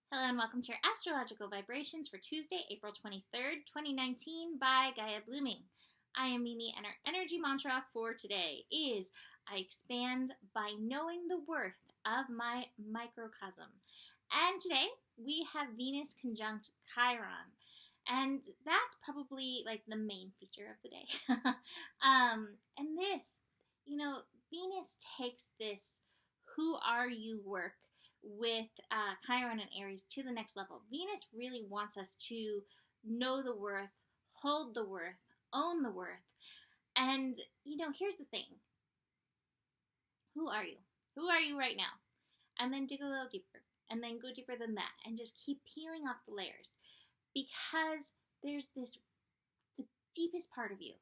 Hello and welcome to your astrological vibrations for Tuesday, April 23rd, 2019 by Gaia Blooming. I am Mimi and our energy mantra for today is I expand by knowing the worth of my microcosm. And today we have Venus conjunct Chiron. And that's probably like the main feature of the day. And this, Venus takes this who are you work with Chiron and Aries to the next level. Venus really wants us to know the worth, hold the worth, own the worth. And, here's the thing. Who are you? Who are you right now? And then dig a little deeper. And then go deeper than that. And just keep peeling off the layers. Because there's the deepest part of you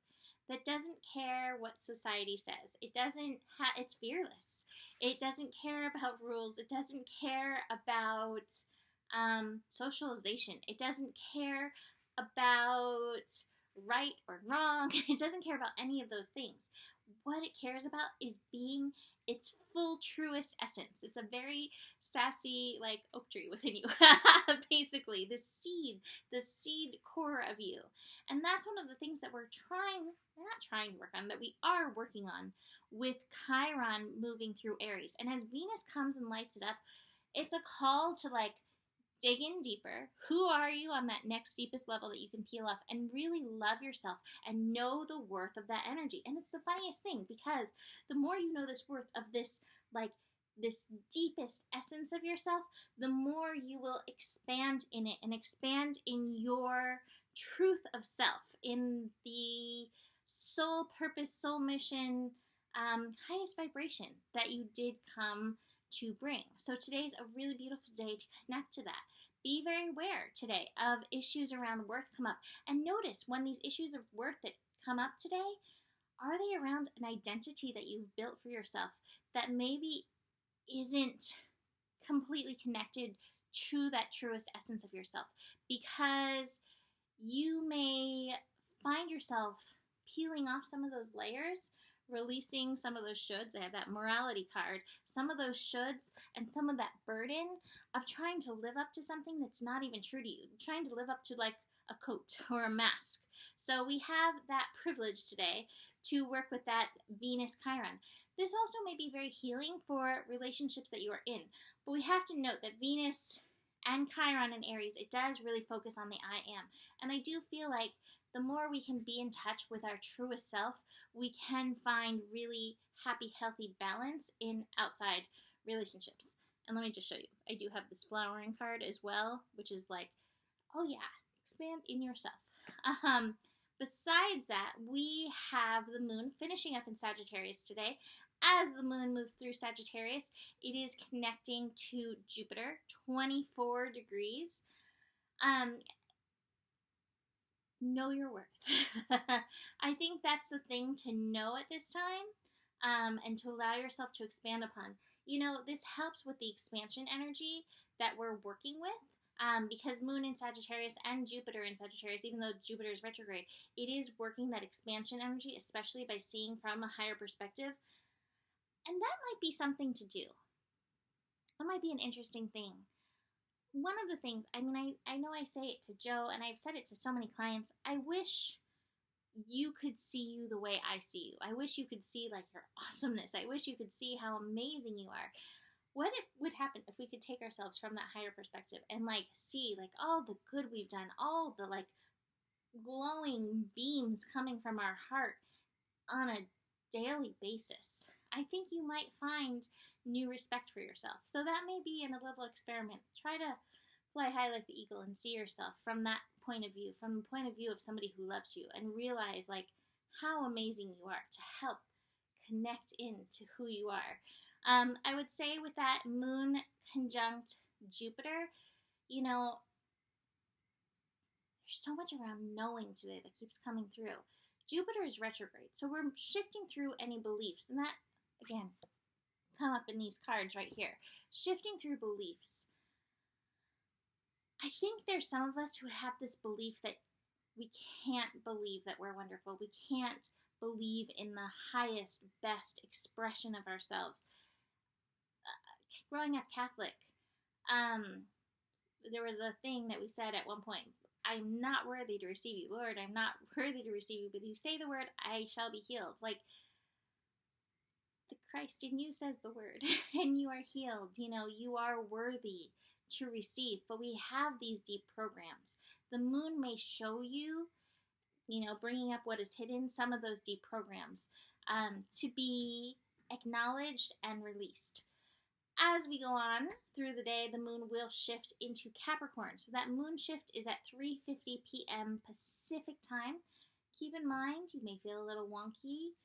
that doesn't care what society says. It's fearless. It doesn't care about rules. It doesn't care about socialization. It doesn't care about right or wrong. It doesn't care about any of those things. What it cares about is being its full truest essence. It's a very sassy, like, oak tree within you. Basically, the seed core of you. And that's one of the things that we are working on with Chiron moving through Aries. And as Venus comes and lights it up, it's a call to dig in deeper. Who are you on that next deepest level that you can peel off and really love yourself and know the worth of that energy? And it's the funniest thing because the more you know this worth of this, this deepest essence of yourself, the more you will expand in it and expand in your truth of self, in the soul purpose, soul mission, highest vibration that you did come to bring. So today's a really beautiful day to connect to that. Be very aware today of issues around worth come up. And notice when these issues of worth that come up today, are they around an identity that you've built for yourself that maybe isn't completely connected to that truest essence of yourself? Because you may find yourself peeling off some of those layers, releasing some of those shoulds. I have that morality card. Some of those shoulds and some of that burden of trying to live up to something that's not even true to you. Trying to live up to a coat or a mask. So we have that privilege today to work with that Venus Chiron. This also may be very healing for relationships that you are in. But we have to note that Venus and Chiron and Aries, it does really focus on the I am. And I do feel like the more we can be in touch with our truest self, we can find really happy, healthy balance in outside relationships. And let me just show you. I do have this flowering card as well, which is oh yeah, expand in yourself. Besides that, we have the moon finishing up in Sagittarius today. As the moon moves through Sagittarius, it is connecting to Jupiter, 24 degrees. Know your worth. I think that's the thing to know at this time, and to allow yourself to expand upon. This helps with the expansion energy that we're working with, because Moon in Sagittarius and Jupiter in Sagittarius, even though Jupiter is retrograde, it is working that expansion energy, especially by seeing from a higher perspective. And that might be something to do. That might be an interesting thing. One of the things, I know I say it to Joe, and I've said it to so many clients, I wish you could see you the way I see you. I wish you could see your awesomeness. I wish you could see how amazing you are. What would happen if we could take ourselves from that higher perspective and see all the good we've done, all the glowing beams coming from our heart on a daily basis? I think you might find new respect for yourself. So that may be in a little experiment. Try to fly high like the eagle and see yourself from that point of view, from the point of view of somebody who loves you, and realize how amazing you are to help connect into who you are. I would say with that moon conjunct Jupiter, there's so much around knowing today that keeps coming through. Jupiter is retrograde, so we're shifting through any beliefs, and that, again, come up in these cards right here. Shifting through beliefs. I think there's some of us who have this belief that we can't believe that we're wonderful. We can't believe in the highest, best expression of ourselves. Growing up Catholic, there was a thing that we said at one point. I'm not worthy to receive you, Lord. I'm not worthy to receive you. But you say the word, I shall be healed. Like, the Christ in you says the word, and you are healed. You know, you are worthy to receive. But we have these deep programs. The moon may show you, you know, bringing up what is hidden, some of those deep programs, to be acknowledged and released. As we go on through the day, the moon will shift into Capricorn. So that moon shift is at 3:50 p.m. Pacific time. Keep in mind, you may feel a little wonky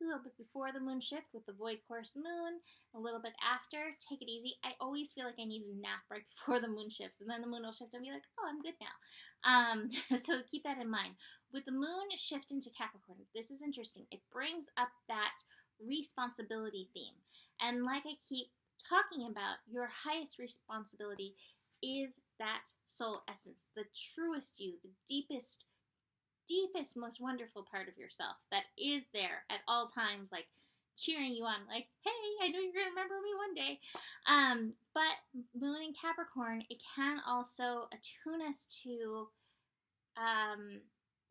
a little bit before the moon shift with the void course moon, a little bit after. Take it easy. I always feel like I need a nap right before the moon shifts, and then the moon will shift and be like, oh, I'm good now. So keep that in mind. With the moon shift into Capricorn, this is interesting. It brings up that responsibility theme. And like I keep talking about, your highest responsibility is that soul essence, the truest you, the deepest, most wonderful part of yourself that is there at all times, like cheering you on, like, hey, I know you're going to remember me one day. But moon in Capricorn, it can also attune us to,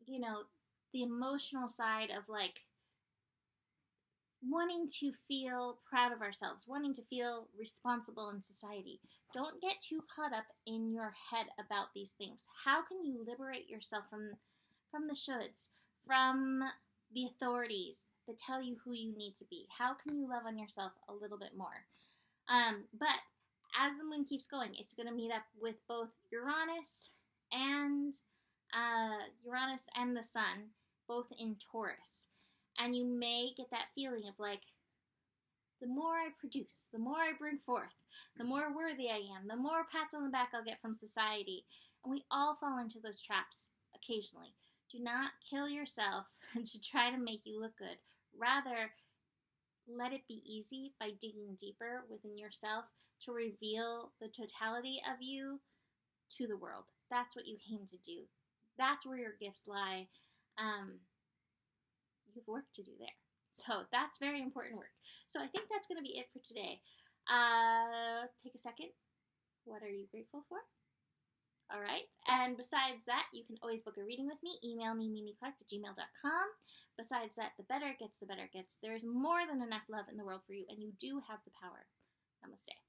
you know, the emotional side of like wanting to feel proud of ourselves, wanting to feel responsible in society. Don't get too caught up in your head about these things. How can you liberate yourself from the shoulds, from the authorities that tell you who you need to be? How can you love on yourself a little bit more? But as the moon keeps going, it's going to meet up with both Uranus and the sun, both in Taurus. And you may get that feeling of like, the more I produce, the more I bring forth, the more worthy I am, the more pats on the back I'll get from society. And we all fall into those traps occasionally. Do not kill yourself to try to make you look good. Rather, let it be easy by digging deeper within yourself to reveal the totality of you to the world. That's what you came to do. That's where your gifts lie. You have work to do there. So that's very important work. So I think that's going to be it for today. Take a second. What are you grateful for? All right. And besides that, you can always book a reading with me. Email me, mimiclark@gmail.com. Besides that, the better it gets, the better it gets. There's more than enough love in the world for you, and you do have the power. Namaste.